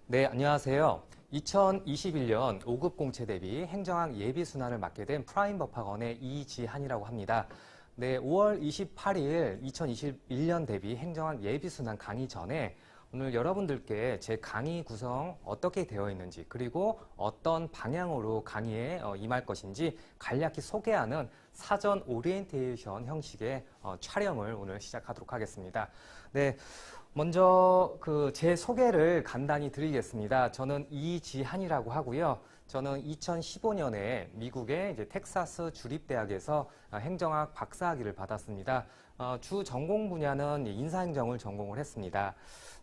네, 안녕하세요. 2021년 5급 공채 대비 행정학 예비 순환을 맡게 된 프라임 법학원의 이지한이라고 합니다. 네, 5월 28일 2021년 대비 행정학 예비 순환 강의 전에 오늘 여러분들께 제 강의 구성 어떻게 되어 있는지 그리고 어떤 방향으로 강의에 임할 것인지 간략히 소개하는 사전 오리엔테이션 형식의 촬영을 오늘 시작하도록 하겠습니다. 네. 먼저 제 소개를 간단히 드리겠습니다. 저는 이지한이라고 하고요. 저는 2015년에 미국의 텍사스 주립대학에서 행정학 박사학위를 받았습니다. 주 전공 분야는 인사행정을 전공을 했습니다.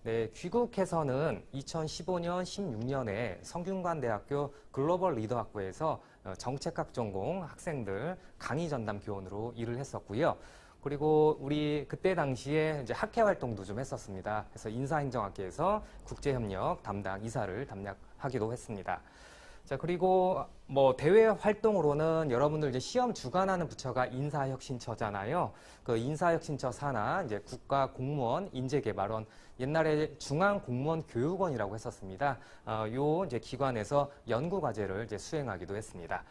네, 귀국해서는 2015년, 16년에 성균관대학교 글로벌 리더학부에서 정책학 전공 학생들 강의 전담 교원으로 일을 했었고요. 그리고 우리 그때 당시에 이제 학회 활동도 좀 했었습니다. 그래서 인사행정학계에서 국제협력 담당 이사를 담당하기도 했습니다. 자, 그리고 뭐 대외 활동으로는 여러분들 이제 시험 주관하는 부처가 인사혁신처잖아요. 그 인사혁신처 산하 이제 국가공무원 인재개발원, 옛날에 중앙공무원교육원이라고 했었습니다. 요 이제 기관에서 연구과제를 이제 수행하기도 했습니다.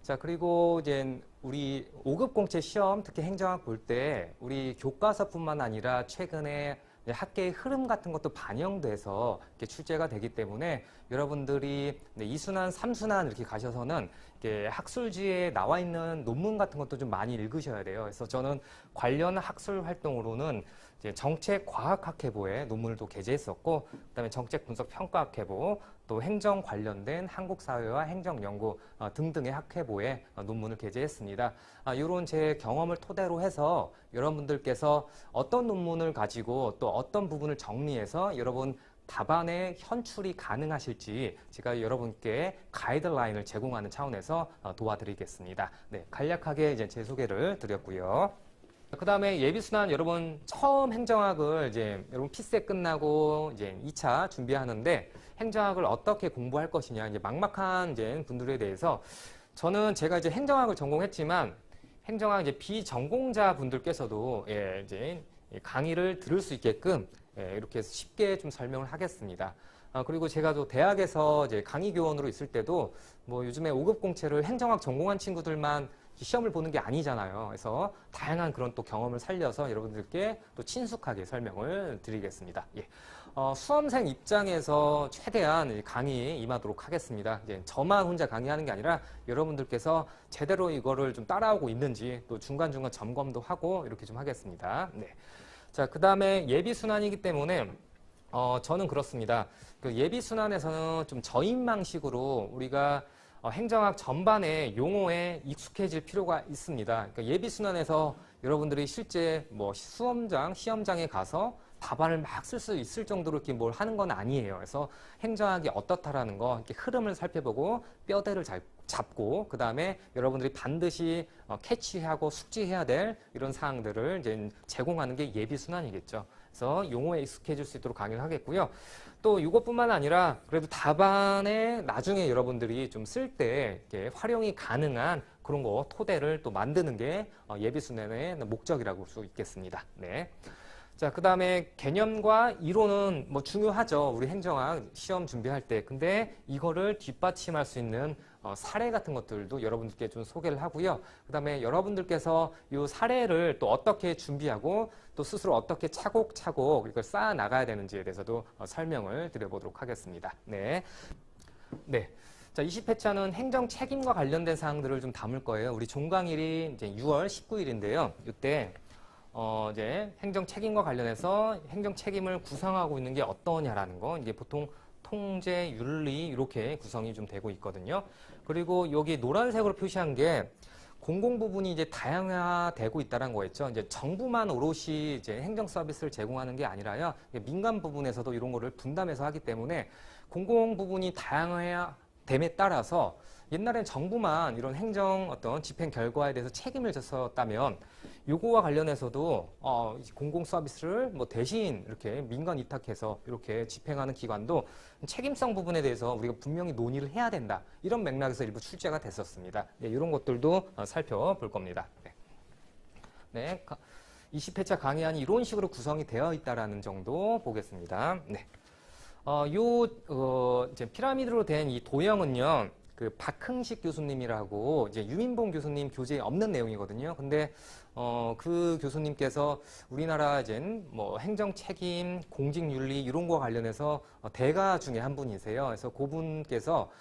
자, 그리고 이제 우리 5급 공채 시험, 특히 행정학 볼 때 우리 교과서뿐만 아니라 최근에 학계의 흐름 같은 것도 반영돼서 이렇게 출제가 되기 때문에 여러분들이 2순환, 3순환 이렇게 가셔서는 이렇게 학술지에 나와 있는 논문 같은 것도 좀 많이 읽으셔야 돼요. 그래서 저는 관련 학술 활동으로는 이제 정책과학학회보에 논문을 또 게재했었고, 그다음에 정책분석평가학회보, 또 행정 관련된 한국사회와 행정연구 등등의 학회보에 논문을 게재했습니다. 이런 제 경험을 토대로 해서 여러분들께서 어떤 논문을 가지고 또 어떤 부분을 정리해서 여러분 답안에 현출이 가능하실지 제가 여러분께 가이드라인을 제공하는 차원에서 도와드리겠습니다. 네, 간략하게 이제 제 소개를 드렸고요. 그 다음에 예비순환 여러분 처음 행정학을 이제 여러분 피세 끝나고 이제 2차 준비하는데 행정학을 어떻게 공부할 것이냐 이제 막막한 이제 분들에 대해서 저는 제가 이제 행정학을 전공했지만 행정학 이제 비전공자 분들께서도 이제 강의를 들을 수 있게끔 이렇게 쉽게 좀 설명을 하겠습니다. 그리고 제가 또 대학에서 이제 강의 교원으로 있을 때도 뭐 요즘에 5급 공채를 행정학 전공한 친구들만 시험을 보는 게 아니잖아요. 그래서 다양한 그런 또 경험을 살려서 여러분들께 또 친숙하게 설명을 드리겠습니다. 예. 수험생 입장에서 최대한 강의에 임하도록 하겠습니다. 이제 저만 혼자 강의하는 게 아니라 여러분들께서 제대로 이거를 좀 따라오고 있는지 또 중간중간 점검도 하고 이렇게 좀 하겠습니다. 네. 자, 그 다음에 예비순환이기 때문에 저는 그렇습니다. 그 예비순환에서는 좀 저인망식으로 우리가 행정학 전반의 용어에 익숙해질 필요가 있습니다. 그러니까 예비순환에서 여러분들이 실제 뭐 수험장, 시험장에 가서 답안을 막 쓸 수 있을 정도로 이렇게 뭘 하는 건 아니에요. 그래서 행정학이 어떻다라는 거, 이렇게 흐름을 살펴보고 뼈대를 잡고, 그 다음에 여러분들이 반드시 캐치하고 숙지해야 될 이런 사항들을 이제 제공하는 게 예비순환이겠죠. 그래서 용어에 익숙해질 수 있도록 강의를 하겠고요. 또 이것뿐만 아니라 그래도 답안에 나중에 여러분들이 좀 쓸 때 활용이 가능한 그런 거 토대를 또 만드는 게 예비순환의 목적이라고 볼 수 있겠습니다. 네. 자, 그 다음에 개념과 이론은 뭐 중요하죠. 우리 행정학 시험 준비할 때. 근데 이거를 뒷받침할 수 있는 사례 같은 것들도 여러분들께 좀 소개를 하고요. 그 다음에 여러분들께서 이 사례를 또 어떻게 준비하고 또 스스로 어떻게 차곡차곡 이걸 쌓아 나가야 되는지에 대해서도 설명을 드려보도록 하겠습니다. 네. 네. 자, 20회차는 행정 책임과 관련된 사항들을 좀 담을 거예요. 우리 종강일이 이제 6월 19일인데요. 이때 이제 행정 책임과 관련해서 행정 책임을 구성하고 있는 게 어떠냐라는 거, 이게 보통 통제, 윤리 이렇게 구성이 좀 되고 있거든요. 그리고 여기 노란색으로 표시한 게 공공 부분이 이제 다양화되고 있다는 거였죠. 이제 정부만 오롯이 이제 행정 서비스를 제공하는 게 아니라요. 민간 부분에서도 이런 거를 분담해서 하기 때문에 공공 부분이 다양화됨에 따라서 옛날엔 정부만 이런 행정 어떤 집행 결과에 대해서 책임을 졌었다면 요거와 관련해서도 공공 서비스를 뭐 대신 이렇게 민간 위탁해서 이렇게 집행하는 기관도 책임성 부분에 대해서 우리가 분명히 논의를 해야 된다. 이런 맥락에서 일부 출제가 됐었습니다. 네, 이런 것들도 살펴볼 겁니다. 네. 네, 20회차 강의안이 이런 식으로 구성이 되어 있다라는 정도 보겠습니다. 네. 이제 피라미드로 된 이 도형은요, 그 박흥식 교수님이라고 이제 유민봉 교수님 교재에 없는 내용이거든요. 근데 그 교수님께서 우리나라 이제 뭐 행정 책임, 공직 윤리 이런 거 관련해서 대가 중에 한 분이세요. 그래서 그분께서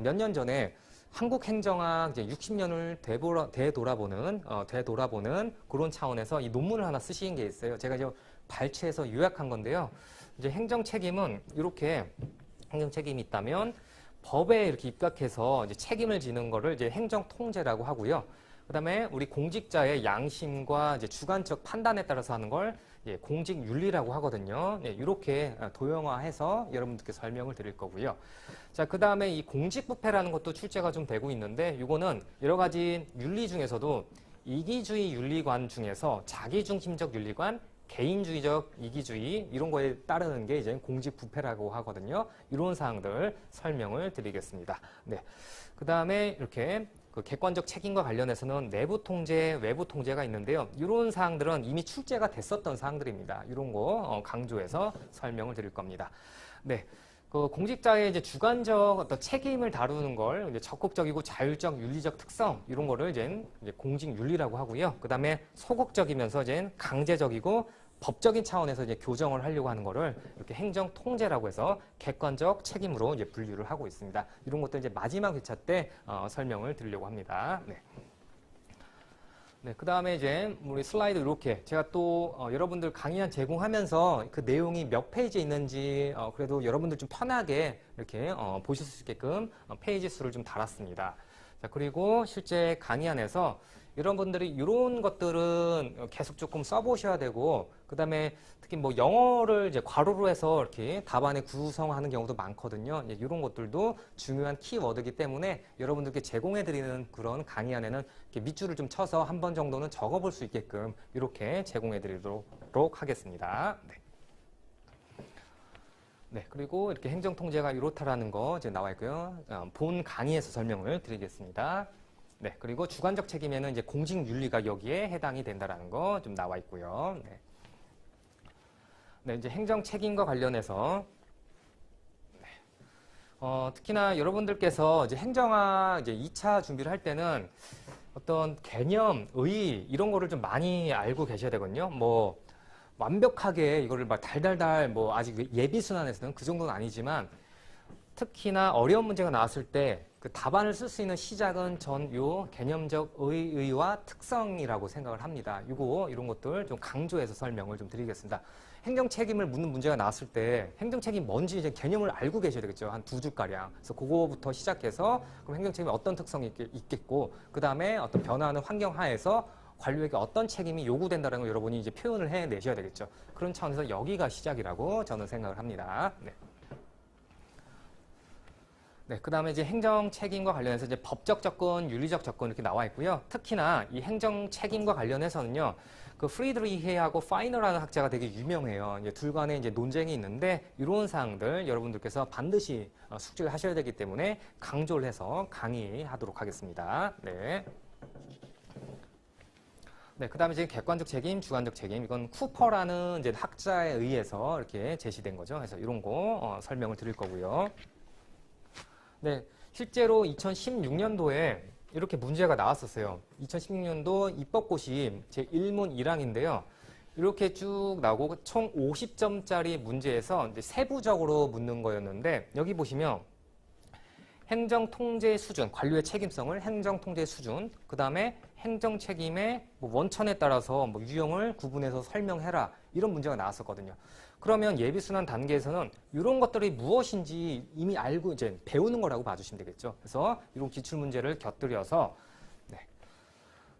몇 년 전에 한국 행정학 이제 60년을 되돌아보는 그런 차원에서 이 논문을 하나 쓰신 게 있어요. 제가 이제 발췌해서 요약한 건데요. 이제 행정 책임은 이렇게 행정 책임이 있다면 법에 이렇게 입각해서 이제 책임을 지는 거를 이제 행정 통제라고 하고요. 그다음에 우리 공직자의 양심과 이제 주관적 판단에 따라서 하는 걸 공직 윤리라고 하거든요. 이렇게 도형화해서 여러분들께 설명을 드릴 거고요. 자, 그다음에 이 공직부패라는 것도 출제가 좀 되고 있는데 이거는 여러 가지 윤리 중에서도 이기주의 윤리관 중에서 자기중심적 윤리관, 개인주의적 이기주의 이런 거에 따르는 게 이제 공직부패라고 하거든요. 이런 사항들 설명을 드리겠습니다. 네. 그다음에 이렇게 그 객관적 책임과 관련해서는 내부 통제, 외부 통제가 있는데요. 이런 사항들은 이미 출제가 됐었던 사항들입니다. 이런 거 강조해서 설명을 드릴 겁니다. 네. 그 공직자의 이제 주관적 어떤 책임을 다루는 걸 이제 적극적이고 자율적 윤리적 특성 이런 거를 이제 공직 윤리라고 하고요. 그다음에 소극적이면서 이제 강제적이고 법적인 차원에서 이제 교정을 하려고 하는 거를 이렇게 행정 통제라고 해서 객관적 책임으로 이제 분류를 하고 있습니다. 이런 것들 이제 마지막 회차 때 설명을 드리려고 합니다. 네. 네, 그 다음에 이제 우리 슬라이드 이렇게 제가 또 여러분들 강의안 제공하면서 그 내용이 몇 페이지에 있는지 그래도 여러분들 좀 편하게 이렇게 보실 수 있게끔 페이지 수를 좀 달았습니다. 자, 그리고 실제 강의안에서 여러분들이 이런 것들은 계속 조금 써보셔야 되고, 그 다음에 특히 뭐 영어를 이제 괄호로 해서 이렇게 답안에 구성하는 경우도 많거든요. 이런 것들도 중요한 키워드이기 때문에 여러분들께 제공해드리는 그런 강의안에는 이렇게 밑줄을 좀 쳐서 한 번 정도는 적어볼 수 있게끔 이렇게 제공해드리도록 하겠습니다. 네. 네, 그리고 이렇게 행정통제가 이렇다라는 거 이제 나와 있고요. 본 강의에서 설명을 드리겠습니다. 네, 그리고 주관적 책임에는 이제 공직윤리가 여기에 해당이 된다라는 거 좀 나와 있고요. 네. 네, 이제 행정 책임과 관련해서 네. 특히나 여러분들께서 이제 행정학 이제 2차 준비를 할 때는 어떤 개념, 의 이런 거를 좀 많이 알고 계셔야 되거든요. 뭐 완벽하게 이거를 막 달달달 뭐 아직 예비 순환에서는 그 정도는 아니지만 특히나 어려운 문제가 나왔을 때 그 답안을 쓸 수 있는 시작은 전 요 개념적 의의와 특성이라고 생각을 합니다. 이런 것들 좀 강조해서 설명을 좀 드리겠습니다. 행정 책임을 묻는 문제가 나왔을 때 행정 책임 뭔지 이제 개념을 알고 계셔야 되겠죠. 한 2줄가량. 그래서 그거부터 시작해서 그럼 행정 책임이 어떤 특성이 있겠고 그 다음에 어떤 변화하는 환경 하에서 관료에게 어떤 책임이 요구된다는 걸 여러분이 이제 표현을 해내셔야 되겠죠. 그런 차원에서 여기가 시작이라고 저는 생각을 합니다. 네. 네, 그 다음에 이제 행정 책임과 관련해서 이제 법적 접근, 윤리적 접근 이렇게 나와 있고요. 특히나 이 행정 책임과 관련해서는요, 그 프리드리히하고 파이너라는 학자가 되게 유명해요. 이제 둘 간에 이제 논쟁이 있는데 이런 사항들 여러분들께서 반드시 숙지를 하셔야 되기 때문에 강조를 해서 강의하도록 하겠습니다. 네. 네, 그 다음에 이제 객관적 책임, 주관적 책임. 이건 쿠퍼라는 이제 학자에 의해서 이렇게 제시된 거죠. 그래서 이런 거 설명을 드릴 거고요. 네, 실제로 2016년도에 이렇게 문제가 나왔었어요. 2016년도 입법고시 제1문 1항인데요. 이렇게 쭉 나오고 총 50점짜리 문제에서 이제 세부적으로 묻는 거였는데 여기 보시면 행정통제 수준, 관료의 책임성을 행정통제 수준, 그 다음에 행정책임의 뭐 원천에 따라서 뭐 유형을 구분해서 설명해라 이런 문제가 나왔었거든요. 그러면 예비순환 단계에서는 이런 것들이 무엇인지 이미 알고 이제 배우는 거라고 봐주시면 되겠죠. 그래서 이런 기출문제를 곁들여서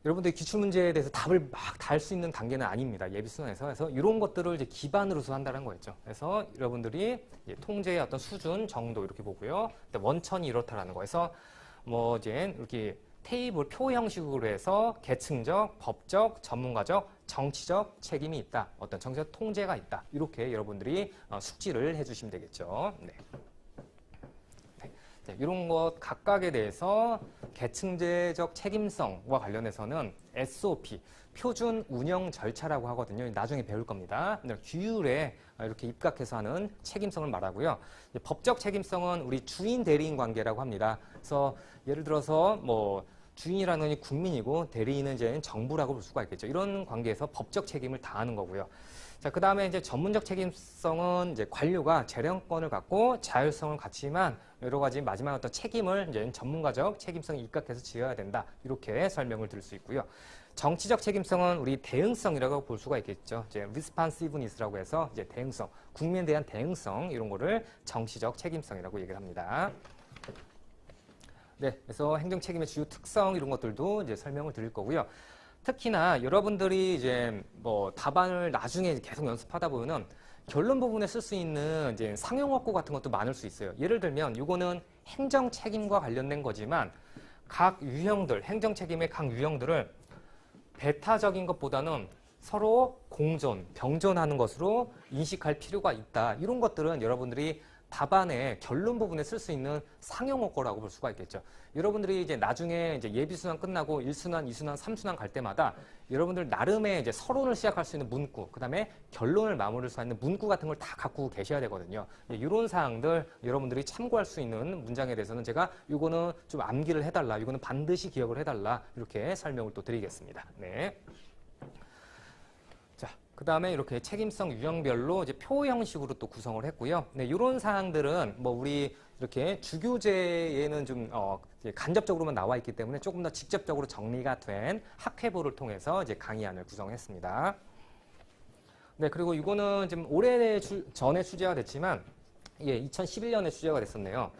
여러분들이 기출문제에 대해서 답을 막 달 수 있는 단계는 아닙니다. 예비순환에서. 그래서 이런 것들을 이제 기반으로서 한다는 거였죠. 그래서 여러분들이 통제의 어떤 수준 정도 이렇게 보고요. 원천이 이렇다라는 거에서 뭐 이제 이렇게 테이블 표 형식으로 해서 계층적, 법적, 전문가적, 정치적 책임이 있다. 어떤 정치적 통제가 있다. 이렇게 여러분들이 숙지를 해주시면 되겠죠. 네. 네, 이런 것 각각에 대해서 계층제적 책임성과 관련해서는 SOP, 표준 운영 절차라고 하거든요. 나중에 배울 겁니다. 규율에 이렇게 입각해서 하는 책임성을 말하고요. 법적 책임성은 우리 주인 대리인 관계라고 합니다. 그래서 예를 들어서 뭐 주인이라는 건 국민이고 대리인은 이제 정부라고 볼 수가 있겠죠. 이런 관계에서 법적 책임을 다하는 거고요. 자, 그 다음에 이제 전문적 책임성은 이제 관료가 재량권을 갖고 자율성을 갖지만 여러 가지 마지막 어떤 책임을 이제 전문가적 책임성에 입각해서 지어야 된다. 이렇게 설명을 드릴 수 있고요. 정치적 책임성은 우리 대응성이라고 볼 수가 있겠죠. 이제 responsiveness라고 해서 이제 대응성, 국민에 대한 대응성 이런 거를 정치적 책임성이라고 얘기를 합니다. 네, 그래서 행정 책임의 주요 특성 이런 것들도 이제 설명을 드릴 거고요. 특히나 여러분들이 이제 뭐 답안을 나중에 계속 연습하다 보면은 결론 부분에 쓸 수 있는 이제 상용어구 같은 것도 많을 수 있어요. 예를 들면 이거는 행정 책임과 관련된 거지만 각 유형들, 행정 책임의 각 유형들을 배타적인 것보다는 서로 공존, 병존하는 것으로 인식할 필요가 있다. 이런 것들은 여러분들이 답안의 결론 부분에 쓸 수 있는 상용어구라고 볼 수가 있겠죠. 여러분들이 이제 나중에 이제 예비순환 끝나고 1순환, 2순환, 3순환 갈 때마다 여러분들 나름의 이제 서론을 시작할 수 있는 문구, 그 다음에 결론을 마무리할 수 있는 문구 같은 걸 다 갖고 계셔야 되거든요. 이런 사항들 여러분들이 참고할 수 있는 문장에 대해서는 제가 이거는 좀 암기를 해달라, 이거는 반드시 기억을 해달라 이렇게 설명을 또 드리겠습니다. 네. 그 다음에 이렇게 책임성 유형별로 이제 표 형식으로 또 구성을 했고요. 네, 이런 사항들은 뭐 우리 이렇게 주교재에는 좀 이제 간접적으로만 나와 있기 때문에 조금 더 직접적으로 정리가 된 학회부를 통해서 이제 강의안을 구성했습니다. 네, 그리고 이거는 지금 올해 전에 출제가 됐지만, 예, 2011년에 출제가 됐었네요.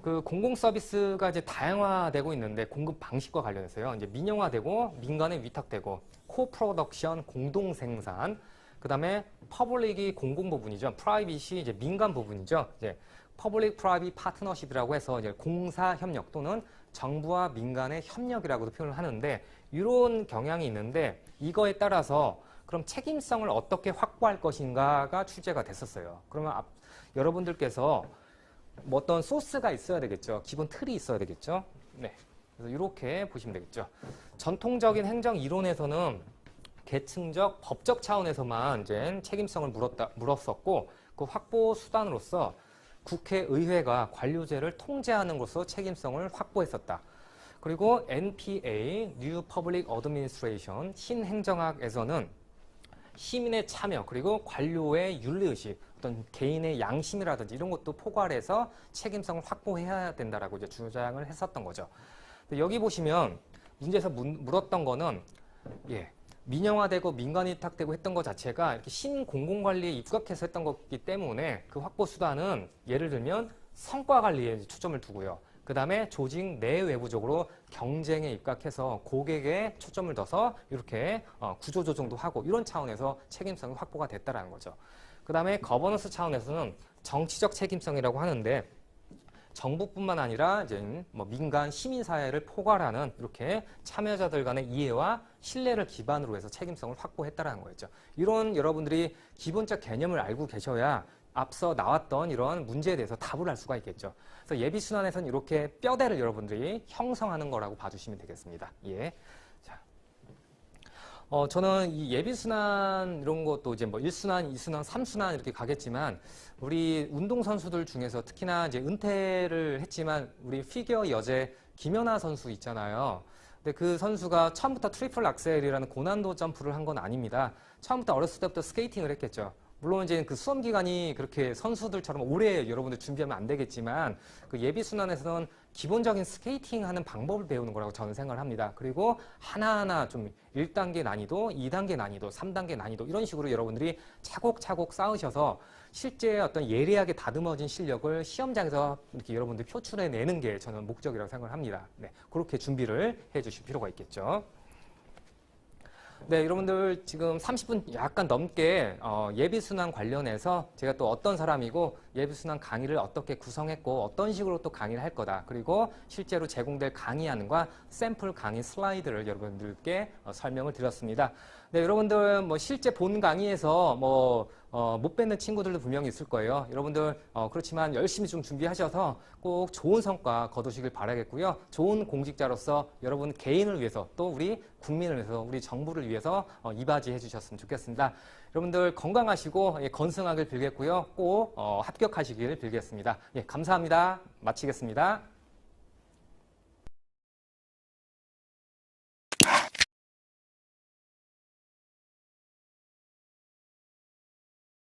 그 공공 서비스가 이제 다양화되고 있는데 공급 방식과 관련해서요. 이제 민영화되고 민간에 위탁되고 코프로덕션 공동 생산, 그다음에 퍼블릭이 공공 부분이죠. 프라이빗이 이제 민간 부분이죠. 이제 퍼블릭 프라이빗 파트너십이라고 해서 이제 공사 협력 또는 정부와 민간의 협력이라고도 표현을 하는데 이런 경향이 있는데 이거에 따라서 그럼 책임성을 어떻게 확보할 것인가가 출제가 됐었어요. 그러면 여러분들께서 뭐 어떤 소스가 있어야 되겠죠. 기본 틀이 있어야 되겠죠. 네. 그래서 이렇게 보시면 되겠죠. 전통적인 행정 이론에서는 계층적 법적 차원에서만 이제 책임성을 물었었고 그 확보 수단으로서 국회의회가 관료제를 통제하는 것으로 책임성을 확보했었다. 그리고 NPA, New Public Administration, 신행정학에서는 시민의 참여 그리고 관료의 윤리의식, 어떤 개인의 양심이라든지 이런 것도 포괄해서 책임성을 확보해야 된다라고 이제 주장을 했었던 거죠. 근데 여기 보시면 문제에서 물었던 거는 예, 민영화되고 민간이 위탁되고 했던 것 자체가 이렇게 신공공관리에 입각해서 했던 거기 때문에 그 확보 수단은 예를 들면 성과 관리에 초점을 두고요. 그 다음에 조직 내외부적으로 경쟁에 입각해서 고객에 초점을 둬서 이렇게 구조조정도 하고 이런 차원에서 책임성이 확보가 됐다는 거죠. 그 다음에 거버넌스 차원에서는 정치적 책임성이라고 하는데 정부뿐만 아니라 이제 뭐 민간 시민사회를 포괄하는 이렇게 참여자들 간의 이해와 신뢰를 기반으로 해서 책임성을 확보했다는 거였죠. 이런 여러분들이 기본적 개념을 알고 계셔야 앞서 나왔던 이런 문제에 대해서 답을 할 수가 있겠죠. 그래서 예비순환에서는 이렇게 뼈대를 여러분들이 형성하는 거라고 봐주시면 되겠습니다. 예. 자, 저는 이 예비순환 이런 것도 이제 뭐 1순환, 2순환, 3순환 이렇게 가겠지만 우리 운동선수들 중에서 특히나 이제 은퇴를 했지만 우리 피겨 여제 김연아 선수 있잖아요. 근데 그 선수가 처음부터 트리플 악셀이라는 고난도 점프를 한 건 아닙니다. 처음부터 어렸을 때부터 스케이팅을 했겠죠. 물론 이제 그 수험 기간이 그렇게 선수들처럼 오래 여러분들 준비하면 안 되겠지만 그 예비순환에서는 기본적인 스케이팅 하는 방법을 배우는 거라고 저는 생각을 합니다. 그리고 하나하나 좀 1단계 난이도, 2단계 난이도, 3단계 난이도 이런 식으로 여러분들이 차곡차곡 쌓으셔서 실제 어떤 예리하게 다듬어진 실력을 시험장에서 이렇게 여러분들 표출해내는 게 저는 목적이라고 생각을 합니다. 네, 그렇게 준비를 해주실 필요가 있겠죠. 네, 여러분들 지금 30분 약간 넘게 예비순환 관련해서 제가 또 어떤 사람이고 예비순환 강의를 어떻게 구성했고 어떤 식으로 또 강의를 할 거다. 그리고 실제로 제공될 강의안과 샘플 강의 슬라이드를 여러분들께 설명을 드렸습니다. 네, 여러분들 뭐 실제 본 강의에서 뭐 못 뵙는 친구들도 분명히 있을 거예요. 여러분들 그렇지만 열심히 좀 준비하셔서 꼭 좋은 성과 거두시길 바라겠고요. 좋은 공직자로서 여러분 개인을 위해서 또 우리 국민을 위해서 우리 정부를 위해서 이바지해 주셨으면 좋겠습니다. 여러분들 건강하시고 건승하길 빌겠고요. 꼭 합격하시길 빌겠습니다. 예, 감사합니다. 마치겠습니다.